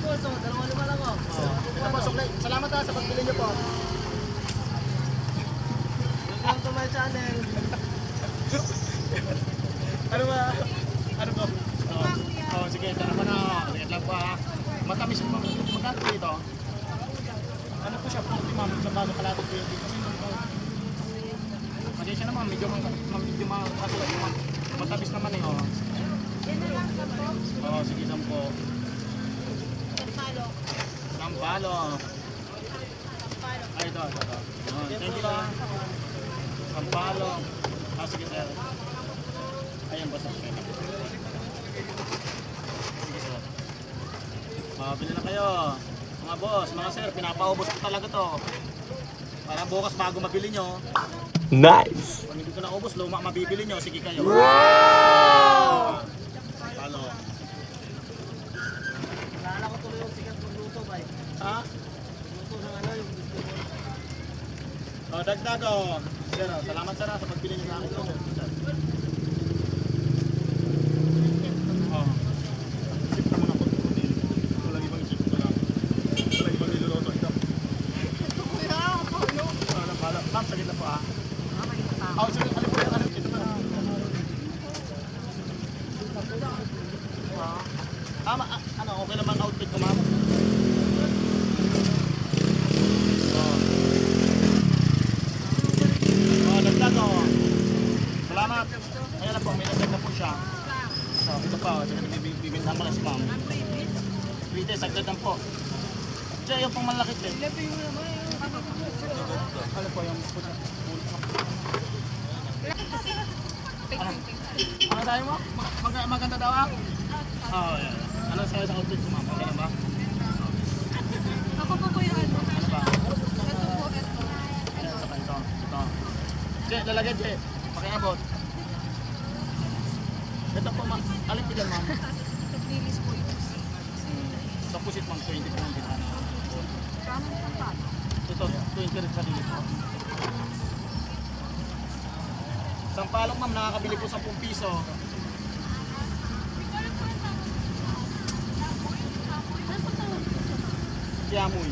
boss, oh. 2,500 lang, oh. Ito po, suklay. Salamat sa pagbili niyo po. Welcome to my channel. Ano ba? Ano po? Sige, ito naman na. Ligat lang po ha. Matamis po. Magkano po ito? Ano po siya? 40 ma'am. Sa bago kalado po yun. Kasi siya naman, medyo masulat naman. Matamis naman eh. Yan na lang, 10. Oo, sige, 10. Sampalok. Sampalok. Ay, ito. Thank you lang. Sampalok. Sige, sir. Ayan, boss. Sige, sir. Bili na kayo. Mga boss, mga sir, pinapaubos ko talaga to. Para bukas bago mabili nyo. Nice! Kung hindi ko naubos, luma mabibili nyo. Sige kayo. Wow! Sampalok. Naalala ko tuloy yung sikat magluto, bay. Ha? Luto ng ano, yung gusto mo. Dagdag Sir, salamat sir sa pagbili niyo sa akin. Sir. Sip naman ako. Walang ibang isip ko lang. Walang ibang niluluto ito. Ito kuya, ano? Napala. Ma'am, sagit na po ah. Sige, ano po yan? Ito pa. Okay naman outfit ko ma'am. Dagdag Salamat. Ayan na po, may dagdag na po siya. So, ito pa, bibinta mo na si ma'am. Prites, sagdagan po. Diyan yung pang malaki din. Ano po yung pusa? Ano tayo mo? Maganda daw ah? Oo, yan. Ano sa'yo sa outfit ko ma'am? Okay na ba? Ako po yung ano. Ano ba? Ito po, ito. Ito. Jay, lalagay Jay. Pakiabot. Ito po ma'am. Alin bilan ma'am? Naglilis po ito. Sa pusit ma'am, 20 po ang bilan. Paano ng pampano? Ito, 20 rin sa dilis po. Sampalok ma'am, nakakabili po 10 piso. Kiamoy.